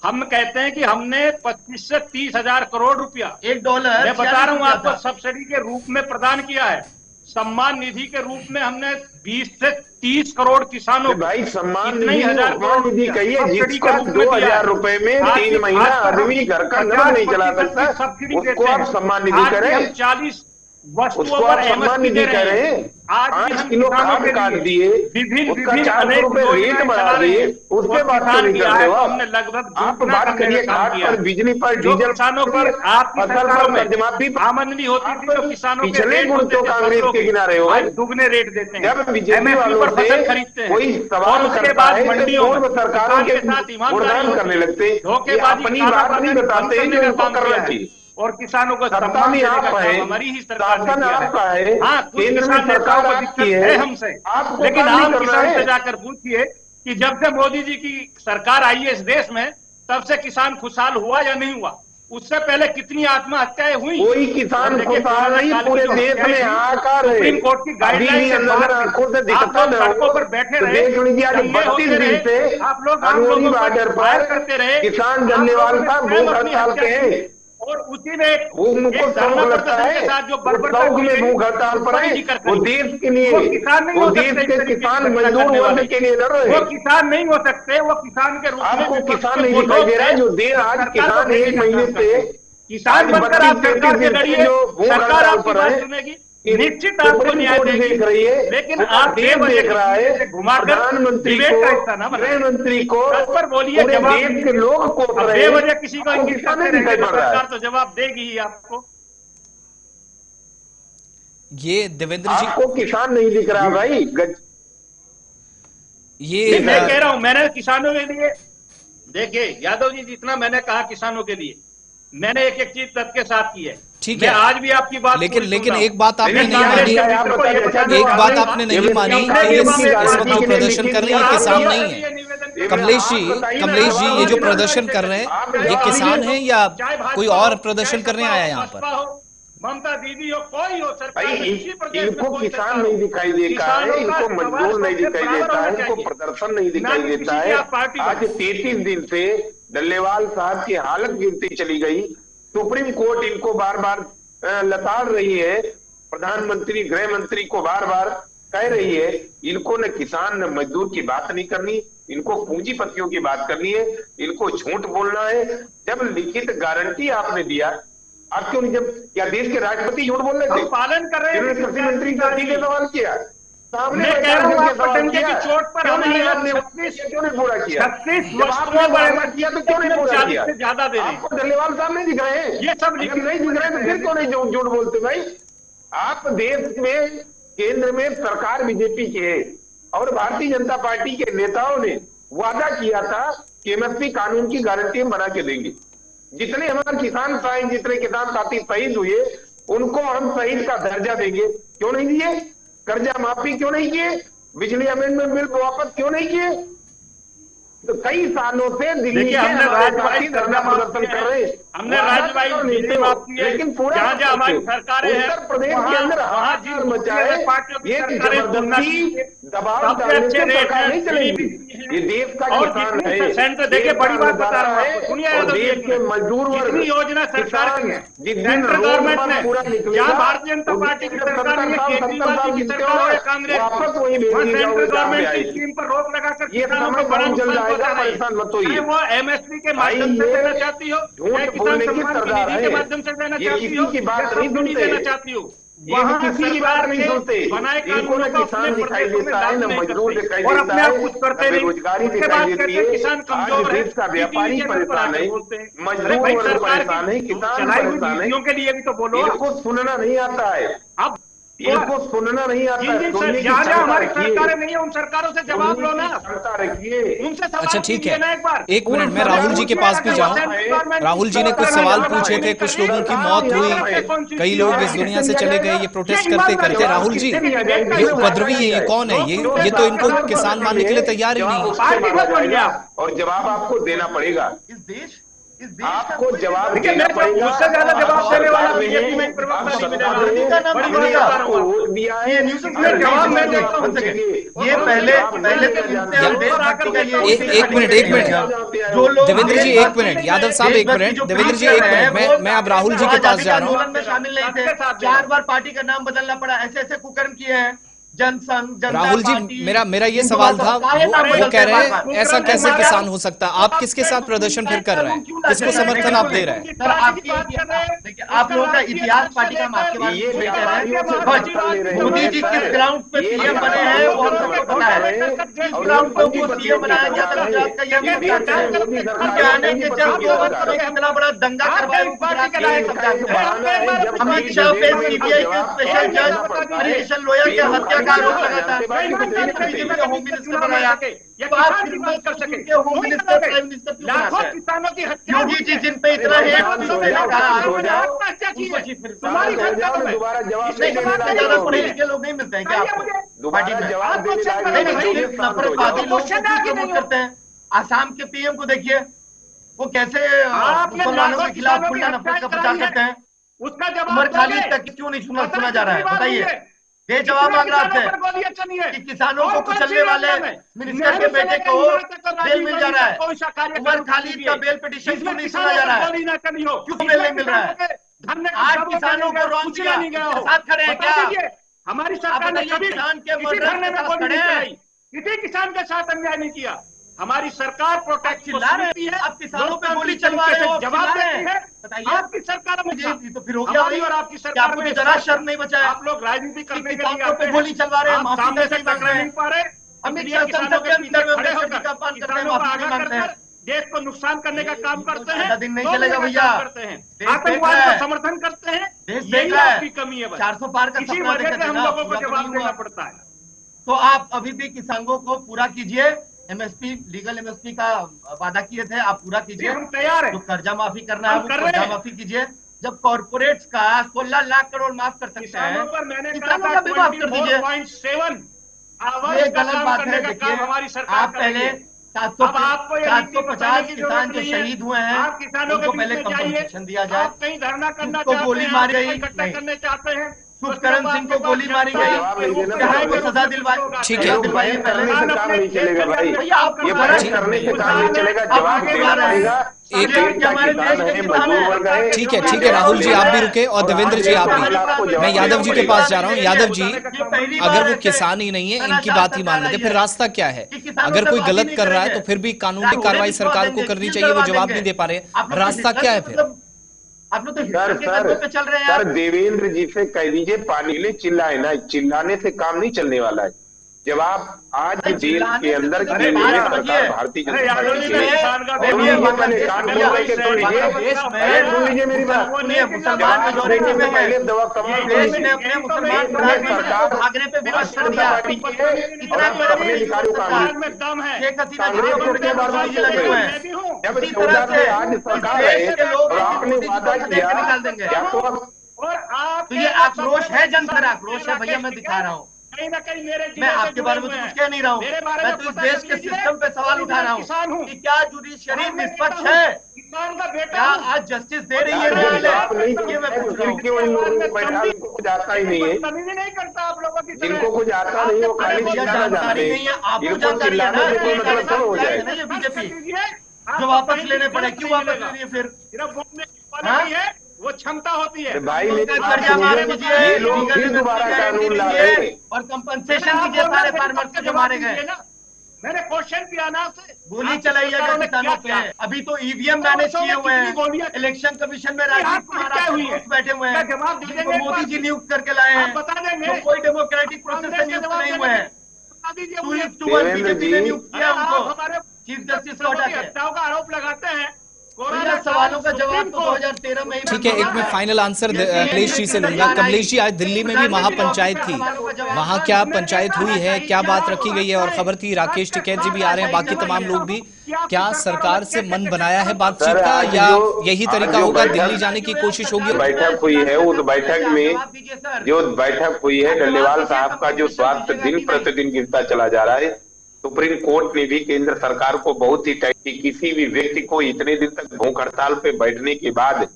हम कहते हैं कि हमने 25 से 30,000 करोड़ रुपया $1 मैं बता रहा हूं आपको सब्सिडी के रूप में प्रदान किया है। सम्मान निधि के रूप में हमने 20 से 30 करोड़ किसानों को भाई सम्मान इतने ही निधि हजार सम्मान करोड़ निधि कहिए, सब्सिडी जिसका के रूप में दिया 2000 है। रुपए में आज 3 की महीना बात पर आदमी घर का नल नहीं चला 50% सकता, की सब्सिडी उसको देते आप हैं। सम्मान निधि आज भी करें, हम 40 वस्तुओं उसको पर आप सम्मान एमएसपी निधि दे रहे करें। हैं। आज भी 5 हम किलो किसानों खाद के काट लिए दिए, विभिन्न उसका विभिन्न 400 अनेक रुपए रेट योजनाएं बढ़ा चला रहे दिए, हैं। उसके और बाद तो किसान नहीं की करते आय हो को आप। हमने लगभग आप दुगना बात करने करिए का काम खाद किया पर, है। बिजली पर, जो डीजल किसानों की पर, आपकी फसल सरकारों पर में कर्जमाफी पर आमदनी होती थी तो किसानों के पिछले रेट गुण होते तो थे कांग्रेस फसलों के के, किनारे हो आज गए। दुगने रेट देते हैं। जब बीजेपी एमएसपी वालों पर फसल से खरीदते हैं कोई और सवाल उसके करता बाद है तो मंडियों में पूर्व सरकारों किसान के के साथ ईमानदारी गुणगान करने लगते, ये धोखेबाजी अपनी काला बात नहीं बाजारी बंद बताते करने जो का इनको काम करना किया है। चाहिए। और किसानों को सत्ता सम्मान में देने आप का है, काम हमारी ही सरकार ने शासन किया आपका है। है, हाँ, कुछ केंद्र में किसान नेताओं सरकार को आपकी दिक्कत है, है हमसे, आपको लेकिन काम नहीं आम करना किसान है। से जाकर पूछिए कि जब से मोदी जी की सरकार आई है इस देश में, तब से किसान खुशहाल हुआ या नहीं हुआ? उससे पहले कितनी आत्महत्याएं हुई? कोई किसान देखिए, खुशहाल कोरोना नहीं, काल की पूरे जो देश हत्याएं में थी, हाहाकार है। सुप्रीम कोर्ट की अभी गाइडलाइन भी से अगर बाहर आंखों से आप दिखता लोग न सड़कों हो पर बैठे तो रहे, देख लीजिए आज दंगे 32 होते दिन रहे, से आप लोग आम अनोरी लोगों बॉर्डर पर फायर पर करते रहे, किसान आप डल्लेवाल लोगों ने साहब स्वयं भूख अपनी हड़ताल हत्या पे की। हैं। और उसी में एक उनको धरना शौक लगता प्रदर्शन है, के साथ जो वो बर्बरता शौक की में गई, भूख हड़ताल उस पर पर है, ही जिक्र वो करिए। देश के लिए, वो किसान नहीं वो हो देश सकते इस के तरीके की किसान घटना मजदूर करने वाले। वर्ग के लिए लड़ रहे वो हैं। किसान नहीं हो सकते, वो किसान के रूप में आपको विपक्ष किसान के नहीं वो दिखाई लोग दे रहा है थे, जो दे आज सरकार को किसान देने एक का महीने काम करते हैं। से किसान बनकर आप सरकार से लड़िए, जो भूख सरकार हड़ताल आपकी पर बात है, सुनेगी, कि निश्चित आपको सुप्रीम न्याय कोर्ट देगी। देख रही है, लेकिन पूरा आप देश बेवजह देख रहा है, किसी से घुमाकर प्रधानमंत्री डिबेट को, का हिस्सा ना बनाएं। गृह मंत्री को, तब पर बोलिए, पूरे जवाब देश के दीजिए। लोग कोस अब रहे हैं, बेवजह किसी को आपको इंगित किसान करते नहीं दिखाई रहेंगे तो पड़ रहा है। सरकार तो जवाब देगी ही आपको। ये देवेंद्र जी, आपको किसान नहीं दिख रहा भाई। ये मैं कह रहा हूं, मैंने किसानों के लिए, देखिए यादव जी, जितना मैंने कहा किसानों के लिए, मैंने एक एक चीज तब के साथ की है। ठीक मैं है, आज भी आपकी बात लेकिन पूरी सुन लेकिन रहा हूं। एक बात आपने लेकिन नहीं कांग्रेस मानी, के मित्र को ये बताना एक बात चाहूंगा आपने कि नहीं मानी कि इस वक्त जो प्रदर्शन कर रहे हैं किसान नहीं है। कमलेश जी ये जो प्रदर्शन कर रहे हैं ये किसान हैं या कोई और प्रदर्शन करने आया है यहाँ पर? ममता दीदी हो, कोई हो, सरकार भाई में किसी प्रदेश में इनको कोई किसान सरकार नहीं हो, दिखाई देता है, किसानों का इनको सवाल मजदूर नहीं सबसे दिखाई बराबर देता है, होना इनको चाहिए। प्रदर्शन नहीं ना दिखाई कि देता किसी की है। आप पार्टी आज बनो। 33 दिन से डल्लेवाल साहब की हालत गिरती चली गई, सुप्रीम कोर्ट इनको बार बार लताड़ रही है, प्रधानमंत्री गृह मंत्री को बार बार कह रही है, इनको न किसान न मजदूर की बात नहीं करनी, इनको पूंजीपतियों की बात करनी है, इनको झूठ बोलना है। जब लिखित गारंटी आपने दिया, आप क्यों नहीं, जब क्या देश के राष्ट्रपति झूठ बोल रहे थे? हम पालन कर रहे हैं। जिन्होंने कृषि मंत्री का सीधे सवाल किया, सामने मैं कह रहा हूं, आप पटंगे की चोट पर क्यों नहीं हमारे आपने 36 क्यों नहीं पूरा किया? 36 जब आपने वस्तुओं वादा पर किया तो क्यों नहीं पूरा 40 किया? से ज्यादा दे रहे हैं। आपको डल्लेवाल साहब नहीं दिख रहे हैं? ये सब अगर नहीं दिख रहे तो फिर क्यों नहीं झूठ बोलते भाई? आप देश में केंद्र में सरकार बीजेपी की है और भारतीय जनता पार्टी के नेताओं ने वादा किया था कि एमएसपी कानून की गारंटी हम बना के देंगे। जितने हमारे किसान साथी, जितने किसान साथी शहीद हुए, उनको हम शहीद का दर्जा देंगे। क्यों नहीं दिए? कर्जा माफी क्यों नहीं किए? बिजली अमेंडमेंट बिल वापस क्यों नहीं किए? तो कई सालों से दिल्ली के हमने हमारे राज्यवाही साथी धरना प्रदर्शन कर रहे हैं, हमने राज्यवाही बिजली माफ की है, लेकिन पूरा जहां जहां हमारी सरकारें हैं, उत्तर प्रदेश के अंदर हाहाकार मचा है। ये जबरदस्ती दबाव डालने से सरकार नहीं चलेगी। ये देश का किसान है, सेंटर, देखिए बड़ी बात बता रहा हूं आपको, सुनिए और देश के मजदूर वर्ग, कितनी योजना सरकार की है, जिस दिन सेंट्रल रोड गवर्नमेंट पर ने, पूरा निकलेगा, जहां भारतीय जनता पार्टी की सरकार ने, केजरीवाल जी की सरकार और कांग्रेस वापस वही वहां भेजी सेंट्रल जाओगे गवर्नमेंट की आएगी। स्कीम पर रोक लगाकर ये किसानों समय को बड़ा बहुत जल्द नुकसान आएगा, पहुंचा रही है। परेशान मत होइए। चाहे वो एमएसपी के माध्यम से देना चाहती हो, चाहे झूठ किसान बोलने की सम्मान सरदार निधि के है। माध्यम से देना ये चाहती किसी हो, की बात या नहीं सब्सिडी सुनते। देना चाहती हो, ये वहां किसी की बात नहीं सुनते। बनाए इनको कानूनों न को किसान अपने दिखाई प्रदेशों में देता है, लागू न नहीं मजदूर करते। दिखाई और देता अपने है, आप कुछ करते न नहीं। बेरोजगारी उसके दिखाई बाद देती कहते हैं है। किसान आज कमजोर है, देश का व्यापारी परेशान है, मजदूर भाई वर्ग सरकार परेशान है, की किसान चलाई हुई परेशान है। नीतियों के लिए भी तो बोलो। इनको सुनना नहीं आता है, अब इनको सुनना नहीं आता है। सुनने की जहां क्षमता हमारी रखिए, सरकारें नहीं है, उन सरकारों से जवाब लो ना, क्षमता रखिए। उनसे सवाल अच्छा ठीक कीजिए ना एक बार। है, एक मिनट, मैं राहुल जी के पास भी जाऊं। राहुल जी ने कुछ सवाल पूछे थे, कुछ लोगों की मौत हुई, कई लोग इस दुनिया से चले गए, ये प्रोटेस्ट करते करते। राहुल जी, ये उपद्रवी है, ये कौन है? ये तो इनको किसान मानने के लिए तैयार ही नहीं है। और जवाब आपको देना पड़ेगा। इस देश आपको जवाब देखिए, देना मैं पड़ेगा। मुझसे ज्यादा जवाब देने वाला सरकार बीजेपी में आप प्रवक्ता नहीं सत्ता मिलेगा। में बड़ी बात बता रहा आपको हूं। वोट दिया है, ये न्यूज़ में जवाब मैं देता हूं। ये पहले तो इनसे हम देशभक्ति का ये एक मिनट जो लोग देवेंद्र जी एक मिनट, यादव साहब एक मिनट, देवेंद्र जी एक मिनट, मैं अब राहुल जी के पास जा रहा हूँ। आंदोलन में शामिल नहीं थे, 4 बार पार्टी का नाम बदलना पड़ा, ऐसे ऐसे कुकर्म किए हैं। जनसंघ, जनता राहुल जी, पार्टी, मेरा ये सवाल था, वो कह रहे हैं ऐसा कैसे किसान हो सकता है? आप किसके साथ प्रदर्शन फिर कर रहे हैं, किसको समर्थन आप दे रहे हैं? सर देखिए, आप लोगों का इतिहास पार्टी का हम आपके बारे में नहीं कह रहे हैं। मोदी जी किस ग्राउंड पे सीएम बने हैं वो हम सबको पता है। किस ग्राउंड पे वो सीएम बनाया गया था गुजरात का, ये हम जानते हैं। उनके आने के जब 2 वर्ष में कितना बड़ा दंगा करवाया गुजरात का, ये सब जानते हैं। अमित शाह पे सीबीआई के स्पेशल जज हरिकिशन लोहिया के हत्या का आरोप लगा था, बीजेपी के होम मिनिस्टर बनाया। तो आप फिर कर सके होम मिनिस्टर, प्राइम मिनिस्टर क्यों बनाते हैं? किसानों की हत्या योगी जी जिन पे इतना है ज्यादा पढ़े लिखे लोग नहीं मिलते हैं क्या आपको पार्टी में? नफरतवादी लोग प्रमोट करते हैं। आसाम के पीएम को देखिए, वो कैसे मुसलमानों के खिलाफ खुला नफरत का प्रचार करते हैं। उसका जवाब उमर खालिद तक क्यों नहीं सुना जा रहा है, बताइए। ये जवाब मांग रहा है कि किसानों को कुचलने वाले मिनिस्टर के बेटे को बेल मिल जा रहा है। उमर खालिद का बेल पिटीशन क्यों नहीं सुना जा रहा है, क्यों बेल नहीं मिल रहा है? आज किसानों को रॉन्ग किया, साथ खड़े हैं क्या? हमारी सरकार ने कभी किसान के किसी धरने में गोली खड़े नहीं हैं। चलाई, किसी किसान के साथ अन्याय नहीं किया। हमारी सरकार प्रोटेक्ट चिल्ला रहे हैं, आप किसानों पे गोली चलवा रहे हो, जवाब चिल्ला रहे देती हैं। है। बताइए, आपकी सरकार में ये तो फिर हो गया हमारी और आपकी कि सरकार आपको में जरा शर्म नहीं बचा है। आप लोग राजनीति करने के लिए किसानों पे आते गोली चलवा रहे हैं, आप माफी सामने से कैसे मांग टकरा रहे नहीं हैं? पा रहे। अमित इसलिए शाह किसानों संसद के के अंदर में पीछे खड़े बैठकर होकर टीका पान करते हैं, किसानों को माफी आगाह मांगते हैं। कर देश को नुकसान करने का काम करते हैं। ज्यादा दिन नहीं तो चलेगा भी भैया। काम करते हैं, देश देख आतंकवाद रहा है, को समर्थन करते हैं। देश यही देख रहा है। आपकी कमी है बस। 400 पार का इसी सपना वजह देखते से हम ना, लोगों को पूरा तो जवाब नहीं देना हुआ। पड़ता है। तो आप अभी भी किसानों को पूरा कीजिए, एमएसपी लीगल एमएसपी का वादा किए थे, आप पूरा कीजिए। हम तैयार हैं। जो कर्जा माफी करना है हम वो कर रहे कर्जा हैं। माफी कीजिए। जब कॉर्पोरेट्स का 16 लाख करोड़ माफ कर सकते किसानों हैं, पर मैंने किसानों का भी माफ कर दीजिए। 24.7 ये गलत बात है। देखिए, हमारी सरकार आप पहले 750 किसान जो शहीद हुए हैं आप किसानों उनको के पहले बीच में जाइए। कंपनसेशन दिया जाए। आप कहीं धरना करना जिसको चाहते गोली हैं, मारी आप गई, इकट्ठा नहीं। करने चाहते हैं, सुखकरण सिंह को गोली मारी गई, न्याय को सजा दिलवाई, ठीक है। सजा दिलवाइए करने से काम नहीं चलेगा भाई, भैया, आप ये कुछ बहस करें। करने से काम नहीं चलेगा, आप जवाब आगे देना बढ़ रहे हैं। पड़ेगा। एक हमारे देश के किसान हैं। ठीक है राहुल जी, आप भी रुके और देवेंद्र जी आप भी। मैं यादव जी के पास जा रहा हूँ। यादव जी, अगर वो किसान ही नहीं है, इनकी बात ही मान लेते, फिर रास्ता क्या है? अगर कोई गलत कर रहा है तो फिर भी कानूनी कार्रवाई सरकार को करनी चाहिए, वो जवाब नहीं दे पा रहे, रास्ता क्या है फिर? आप लोग तो सर हिटलर के कदमों पे चल रहे हैं। सर देवेंद्र जी से कह दीजिए पानी ले, चिल्लाए ना, चिल्लाने से काम नहीं चलने वाला है। जब आप आज देश के अंदर के लिए सरकार भारतीय जनता पार्टी के मैंने कान खोल करके सुन लीजिए मेरी बात। मुसलमान मेजोरिटी में पहले दवा कम देश ने अपने मुसलमान सरकार भागने पे विरोध कर दिया। इतना अपने अधिकारियों का में दम है। शेख हसीना कांग्रेस जी के बारे में के लगे हुए हैं। जब इसी 14 तरह से में आज सरकार इस है देश के लोग और आपने मोदी जी को वादा देख किया के निकाल देंगे। या तो आप और आप तो ये आक्रोश है, जनता का आक्रोश है भैया, मैं दिखा रहा हूँ। कहीं ना कहीं मेरे मैं आपके बारे में तो कुछ कह नहीं रहा हूँ, मैं तो इस देश के सिस्टम पे सवाल उठा रहा हूँ कि क्या जुडिशरी निष्पक्ष है, किसान का बेटा क्या आज जस्टिस दे रही है न्यायालय, आप नहीं ये मैं पूछ रहा हूँ। जिनके उन लोगों को बैठा उनको कुछ आता ही नहीं है, नहीं करता आप लोगों की तरह। जिनको कुछ आता नहीं वो खाली भैया चिल्लाना जानते जानकारी नहीं है, हैं, आपको इनको जानकारी है ना, चिल्लाने से कोई मतलब थोड़ा हो जाए। ये बीजेपी जो वापस लेने पड़े, क्यों वापस ले रही है फिर? सिर्फ बोलने वाला नहीं है, वो क्षमता होती है। भाई मेरी बात कर्जा मारे सुनिए, दीजिए, ये लोग फिर दोबारा कानून ला रहे हैं। और कंपनसेशन दीजिए सारे फार्मर्स को जो मारे गए। मैंने क्वेश्चन किया ना आपसे, गोली चलाइएगा किसानों पे। अभी तो ईवीएम मैनेज किए हुए हैं, इलेक्शन कमीशन में राजीव कुमार आप बैठे हुए हैं, जिनको मोदी जी नियुक्त करके लाए हैं, बता देंगे। तो कोई डेमोक्रेटिक प्रोसेस से नियुक्त नहीं हुए हैं। बीजेपी ने नियुक्त किया उनको, चीफ जस्टिस को हटा के। हत्याओं का आरोप लगाते हैं। भैया सवालों का जवाब तो 2013 में ही ठीक है, एक मैं फाइनल आंसर कमलेश जी से लूंगा। कमलेश जी, आज दिल्ली में भी महापंचायत थी, वहां क्या पंचायत हुई है, क्या बात रखी गई है? और खबर थी राकेश टिकैत जी भी आ रहे हैं, बाकी तमाम लोग भी। क्या सरकार से मन बनाया है बातचीत का, या यही तरीका होगा, दिल्ली जाने की कोशिश होगी? बैठक हुई है, उस बैठक में जो बैठक हुई है, डल्लेवाल साहब का जो स्वास्थ्य दिन प्रतिदिन गिरता चला जा रहा है, सुप्रीम कोर्ट ने भी केंद्र सरकार को बहुत ही टाइट कि किसी भी व्यक्ति को इतने दिन तक भूख हड़ताल पे बैठने के बाद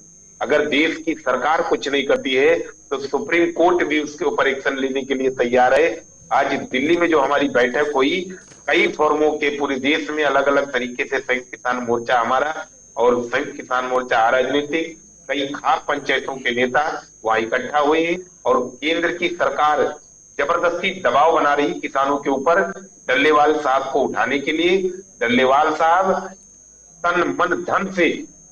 अगर देश की सरकार कुछ नहीं करती है तो सुप्रीम कोर्ट भी उसके ऊपर एक्शन लेने के लिए तैयार है। आज दिल्ली में जो हमारी बैठक हुई, कई फोरमों के पूरे देश में अलग अलग तरीके से संयुक्त किसान मोर्चा हमारा और संयुक्त किसान मोर्चा अराजनीतिक, कई खास पंचायतों के नेता वहां इकट्ठा हुए हैं और केंद्र की सरकार जबरदस्ती दबाव बना रही किसानों के ऊपर डल्लेवाल साहब को उठाने के लिए। डल्लेवाल साहब तन मन धन से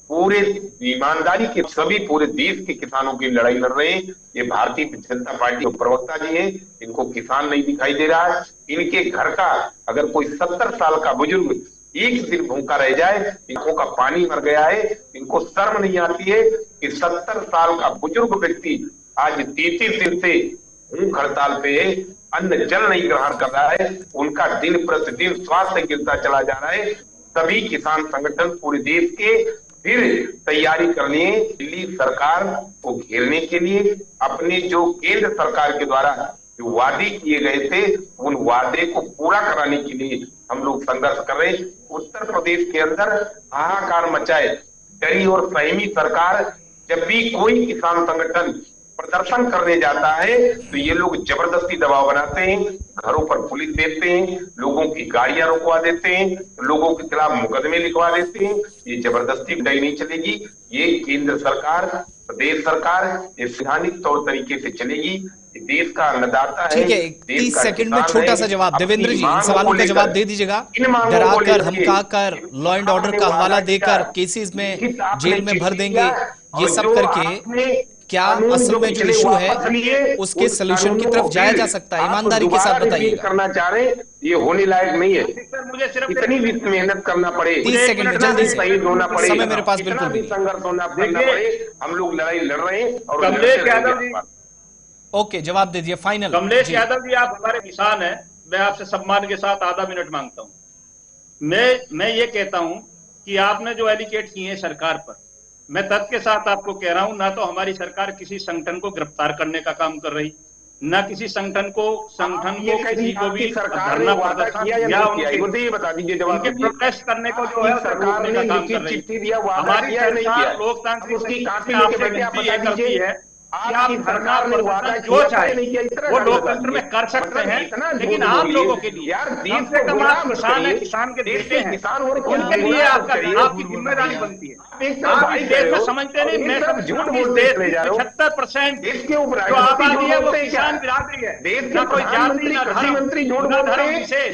पूरे ईमानदारी के सभी पूरे देश के किसानों की लड़ाई लड़ रहे हैं। ये भारतीय जनता पार्टी के प्रवक्ता जी हैं, इनको किसान नहीं दिखाई दे रहा है। इनके घर का अगर कोई 70 साल का बुजुर्ग एक दिन भूखा रह जाए, आंखों का पानी मर गया है, इनको शर्म नहीं आती है कि 70 साल का बुजुर्ग व्यक्ति आज 33 दिन से भूख हड़ताल पे है, अन्न जल नहीं ग्रहण कर रहा है, उनका दिन प्रतिदिन स्वास्थ्य गिरता चला जा रहा है। सभी किसान संगठन पूरे देश के फिर तैयारी करनी है दिल्ली सरकार को घेरने के लिए। अपने जो केंद्र सरकार के द्वारा जो वादे किए गए थे, उन वादे को पूरा कराने के लिए हम लोग संघर्ष कर रहे हैं। उत्तर प्रदेश के अंदर हाहाकार मचाए डरी और सहमी सरकार, जब भी कोई किसान संगठन प्रदर्शन करने जाता है तो ये लोग जबरदस्ती दबाव बनाते हैं, घरों पर पुलिस भेजते हैं, लोगों की गाड़ियां रुकवा देते हैं, लोगों के खिलाफ मुकदमे लिखवा देते हैं। ये जबरदस्ती विदाई नहीं चलेगी। ये केंद्र सरकार, प्रदेश सरकार ये संवैधानिक तौर तरीके से चलेगी। ये देश का अन्नदाता है। ठीक है, 30 सेकंड में छोटा सा जवाब देवेंद्र जी, इन सवालों का जवाब दे दीजिएगा। डराकर, धमकाकर, लॉ एंड ऑर्डर का हवाला देकर केसेस में जेल में भर देंगे, ये सब करके क्या असल में जो इशू है उसके सोल्यूशन की तरफ जाया जा सकता है? ईमानदारी के साथ बताइएगा। करना चाह रहे हैं, ये होने लायक नहीं है। मुझे सिर्फ इतनी भी मेहनत करना पड़े, 30 सेकंड में जल्दी से, शहीद होना पड़े, समय मेरे पास बिल्कुल भी संघर्ष होना पड़े, हम लोग लड़ाई लड़ रहे हैं। और कमलेश यादव जी, ओके, जवाब दे दिए फाइनल। कमलेश यादव जी, आप हमारे किसान हैं, मैं आपसे सम्मान के साथ आधा मिनट मांगता हूं। मैं ये कहता हूं कि आपने जो एलिगेट किए हैं सरकार पर, मैं तथ्य के साथ आपको कह रहा हूं, ना तो हमारी सरकार किसी संगठन को गिरफ्तार करने का काम कर रही, ना किसी संगठन को किसी को भी धरना प्रदर्शन या उनके प्रोटेस्ट करने को जो है रोकने का काम कर रही। हमारी सरकार लोकतांत्रिक करती है कि आप धरना प्रदर्शन जो चाहे वो लोकतंत्र में कर सकते हैं, लेकिन आप लोगों के लिए कम से कम आप किसान है, किसान के बेटे हैं, उनके लिए आपकी जिम्मेदारी बनती है। आप इस देश में समझते नहीं, मैं समझूं इस देश में 75% जो आबादी है वो किसान बिरादरी है। ना कोई जाति, ना धर्म विशेष।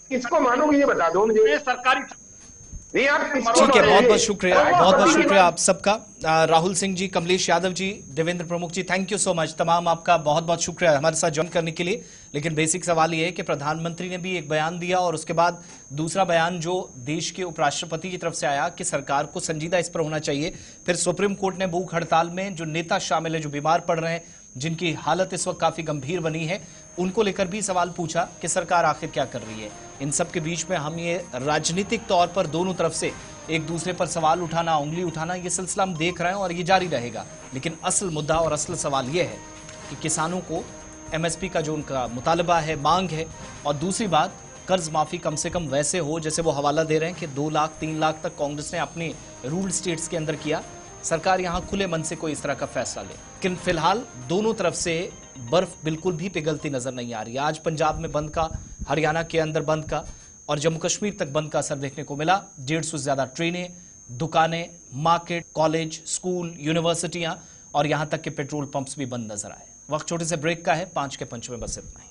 किसको मानोगे ये बता दो मुझे। सरकारी ठीक है, बहुत बहुत शुक्रिया, बहुत बहुत शुक्रिया आप सबका। राहुल सिंह जी, कमलेश यादव जी, देवेंद्र प्रमुख जी, थैंक यू सो मच। तमाम आपका बहुत बहुत शुक्रिया हमारे साथ ज्वाइन करने के लिए। लेकिन बेसिक सवाल ये है कि प्रधानमंत्री ने भी एक बयान दिया और उसके बाद दूसरा बयान जो देश के उपराष्ट्रपति की तरफ से आया कि सरकार को संजीदा इस पर होना चाहिए। फिर सुप्रीम कोर्ट ने भूख हड़ताल में जो नेता शामिल है, जो बीमार पड़ रहे हैं, जिनकी हालत इस वक्त काफी गंभीर बनी है, उनको लेकर भी सवाल पूछा कि सरकार आखिर क्या कर रही है। इन सब के बीच में हम ये राजनीतिक तौर पर दोनों तरफ से एक दूसरे पर सवाल उठाना, उंगली उठाना, ये सिलसिला हम देख रहे हैं और ये जारी रहेगा। लेकिन असल मुद्दा और असल सवाल ये है कि किसानों को एमएसपी का जो उनका मुतालबा है, मांग है, और दूसरी बात कर्ज माफी कम से कम वैसे हो जैसे वो हवाला दे रहे हैं कि 2 लाख 3 लाख तक कांग्रेस ने अपने रूल स्टेट्स के अंदर किया। सरकार यहां खुले मन से कोई इस तरह का फैसला ले, लेकिन फिलहाल दोनों तरफ से बर्फ बिल्कुल भी पिघलती नजर नहीं आ रही। आज पंजाब में बंद का, हरियाणा के अंदर बंद का और जम्मू कश्मीर तक बंद का असर देखने को मिला। 150 से ज्यादा ट्रेनें, दुकानें, मार्केट, कॉलेज, स्कूल, यूनिवर्सिटियां और यहां तक के पेट्रोल पंप्स भी बंद नजर आए। वक्त छोटे से ब्रेक का है, 5 के पंच में बस इतना ही।